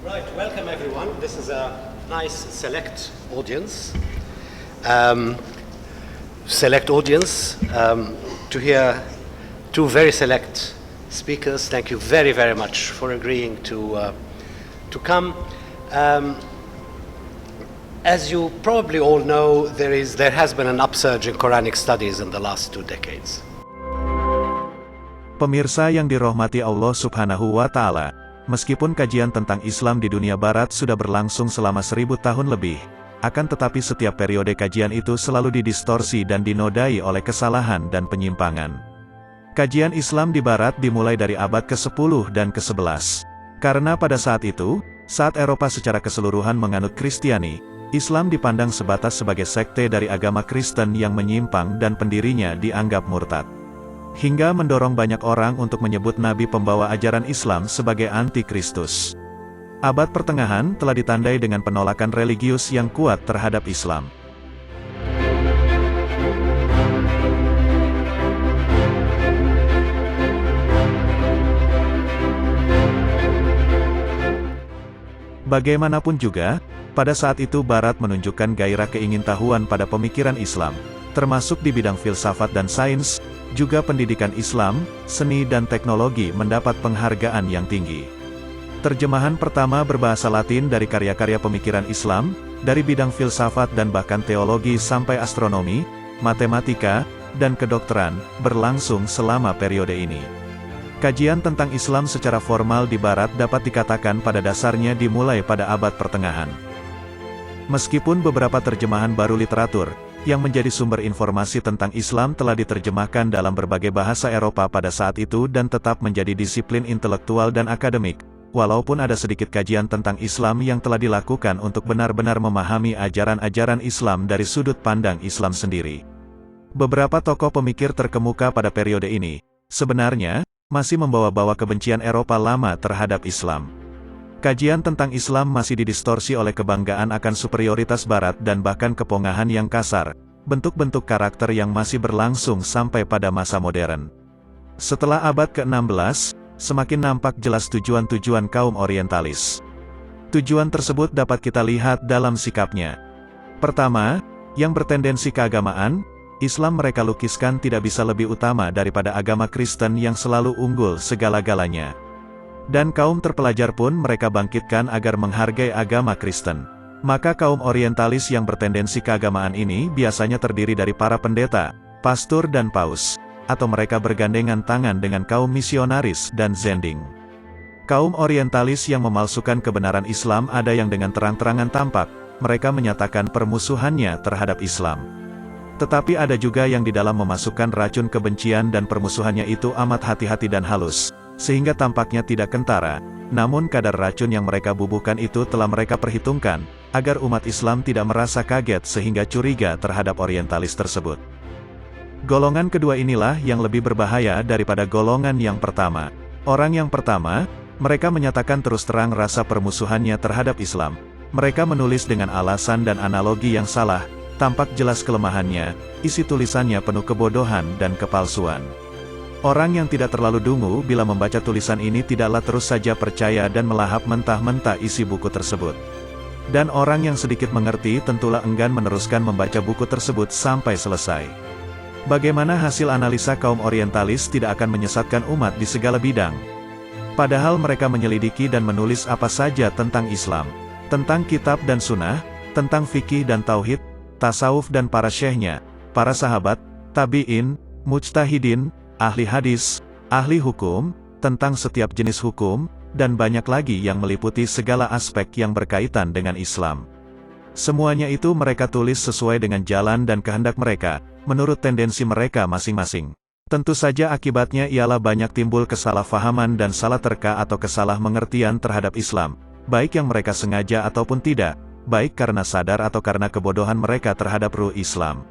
Right, welcome everyone. This is a nice audience. Select audience to hear two very select speakers. Thank you very, very much for agreeing to come. As you probably all know, there has been an upsurge in Quranic studies in the last 2 decades. Pemirsa yang dirahmati Allah Subhanahu wa Ta'ala, meskipun kajian tentang Islam di dunia barat sudah berlangsung selama 1000 tahun lebih, akan tetapi setiap periode kajian itu selalu didistorsi dan dinodai oleh kesalahan dan penyimpangan. Kajian Islam di barat dimulai dari abad ke-10 dan ke-11. Karena pada saat itu, saat Eropa secara keseluruhan menganut Kristiani, Islam dipandang sebatas sebagai sekte dari agama Kristen yang menyimpang dan pendirinya dianggap murtad. Hingga mendorong banyak orang untuk menyebut nabi pembawa ajaran Islam sebagai anti-Kristus. Abad pertengahan telah ditandai dengan penolakan religius yang kuat terhadap Islam. Bagaimanapun juga, pada saat itu Barat menunjukkan gairah keingintahuan pada pemikiran Islam, termasuk di bidang filsafat dan sains. Juga pendidikan Islam, seni dan teknologi mendapat penghargaan yang tinggi. Terjemahan pertama berbahasa Latin dari karya-karya pemikiran Islam, dari bidang filsafat dan bahkan teologi sampai astronomi, matematika, dan kedokteran, berlangsung selama periode ini. Kajian tentang Islam secara formal di Barat dapat dikatakan pada dasarnya dimulai pada abad pertengahan. Meskipun beberapa terjemahan baru literatur, yang menjadi sumber informasi tentang Islam telah diterjemahkan dalam berbagai bahasa Eropa pada saat itu dan tetap menjadi disiplin intelektual dan akademik, walaupun ada sedikit kajian tentang Islam yang telah dilakukan untuk benar-benar memahami ajaran-ajaran Islam dari sudut pandang Islam sendiri. Beberapa tokoh pemikir terkemuka pada periode ini, sebenarnya, masih membawa-bawa kebencian Eropa lama terhadap Islam. Kajian tentang Islam masih didistorsi oleh kebanggaan akan superioritas Barat dan bahkan kepongahan yang kasar, bentuk-bentuk karakter yang masih berlangsung sampai pada masa modern. Setelah abad ke-16, semakin nampak jelas tujuan-tujuan kaum orientalis. Tujuan tersebut dapat kita lihat dalam sikapnya. Pertama, yang bertendensi keagamaan, Islam mereka lukiskan tidak bisa lebih utama daripada agama Kristen yang selalu unggul segala-galanya. Dan kaum terpelajar pun mereka bangkitkan agar menghargai agama Kristen. Maka kaum orientalis yang bertendensi keagamaan ini biasanya terdiri dari para pendeta, pastor dan paus, atau mereka bergandengan tangan dengan kaum misionaris dan zending. Kaum orientalis yang memalsukan kebenaran Islam ada yang dengan terang-terangan tampak, mereka menyatakan permusuhannya terhadap Islam. Tetapi ada juga yang di dalam memasukkan racun kebencian dan permusuhannya itu amat hati-hati dan halus, sehingga tampaknya tidak kentara, namun kadar racun yang mereka bubuhkan itu telah mereka perhitungkan, agar umat Islam tidak merasa kaget sehingga curiga terhadap orientalis tersebut. Golongan kedua inilah yang lebih berbahaya daripada golongan yang pertama. Orang yang pertama, mereka menyatakan terus terang rasa permusuhannya terhadap Islam. Mereka menulis dengan alasan dan analogi yang salah, tampak jelas kelemahannya, isi tulisannya penuh kebodohan dan kepalsuan. Orang yang tidak terlalu dungu bila membaca tulisan ini tidaklah terus saja percaya dan melahap mentah-mentah isi buku tersebut. Dan orang yang sedikit mengerti tentulah enggan meneruskan membaca buku tersebut sampai selesai. Bagaimana hasil analisa kaum orientalis tidak akan menyesatkan umat di segala bidang. Padahal mereka menyelidiki dan menulis apa saja tentang Islam, tentang kitab dan sunnah, tentang fikih dan tauhid, tasawuf dan para syekhnya, para sahabat, tabi'in, mujtahidin, ahli hadis, ahli hukum, tentang setiap jenis hukum, dan banyak lagi yang meliputi segala aspek yang berkaitan dengan Islam. Semuanya itu mereka tulis sesuai dengan jalan dan kehendak mereka, menurut tendensi mereka masing-masing. Tentu saja akibatnya ialah banyak timbul kesalahpahaman dan salah terka atau kesalahmengertian terhadap Islam, baik yang mereka sengaja ataupun tidak, baik karena sadar atau karena kebodohan mereka terhadap ruh Islam.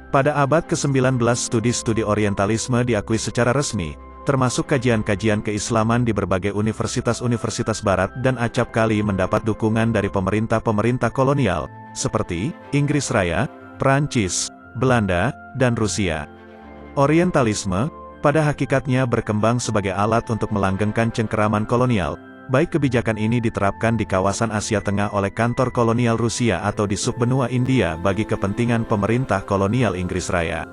Pada abad ke-19 studi-studi orientalisme diakui secara resmi, termasuk kajian-kajian keislaman di berbagai universitas-universitas barat dan acap kali mendapat dukungan dari pemerintah-pemerintah kolonial, seperti Inggris Raya, Prancis, Belanda, dan Rusia. Orientalisme, pada hakikatnya berkembang sebagai alat untuk melanggengkan cengkeraman kolonial, baik kebijakan ini diterapkan di kawasan Asia Tengah oleh kantor kolonial Rusia atau di subbenua India bagi kepentingan pemerintah kolonial Inggris Raya.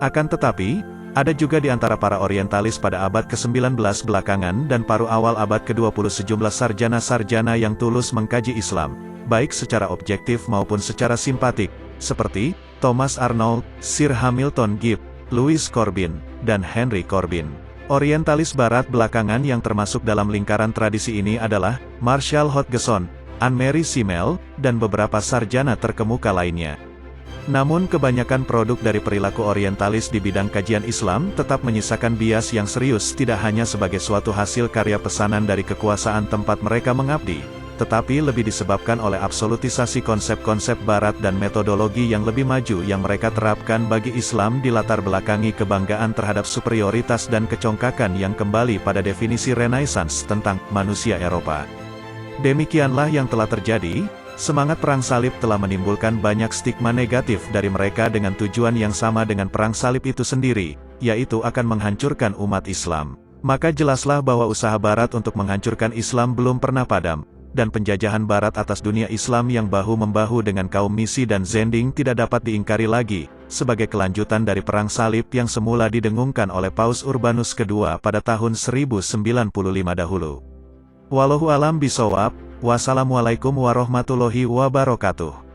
Akan tetapi, ada juga di antara para orientalis pada abad ke-19 belakangan dan paruh awal abad ke-20 sejumlah sarjana-sarjana yang tulus mengkaji Islam, baik secara objektif maupun secara simpatik, seperti Thomas Arnold, Sir Hamilton Gibb, Louis Corbin, dan Henry Corbin. Orientalis Barat belakangan yang termasuk dalam lingkaran tradisi ini adalah Marshall Hodgson, Anne-Marie Simmel, dan beberapa sarjana terkemuka lainnya. Namun kebanyakan produk dari perilaku orientalis di bidang kajian Islam tetap menyisakan bias yang serius tidak hanya sebagai suatu hasil karya pesanan dari kekuasaan tempat mereka mengabdi, tetapi lebih disebabkan oleh absolutisasi konsep-konsep Barat dan metodologi yang lebih maju yang mereka terapkan bagi Islam di latar belakangi kebanggaan terhadap superioritas dan kecongkakan yang kembali pada definisi Renaissance tentang manusia Eropa. Demikianlah yang telah terjadi. Semangat perang salib telah menimbulkan banyak stigma negatif dari mereka dengan tujuan yang sama dengan perang salib itu sendiri, yaitu akan menghancurkan umat Islam. Maka jelaslah bahwa usaha Barat untuk menghancurkan Islam belum pernah padam, dan penjajahan Barat atas dunia Islam yang bahu-membahu dengan kaum Misi dan Zending tidak dapat diingkari lagi, sebagai kelanjutan dari perang salib yang semula didengungkan oleh Paus Urbanus II pada tahun 1095 dahulu. Wallahu alam bisawab. Wassalamualaikum warahmatullahi wabarakatuh.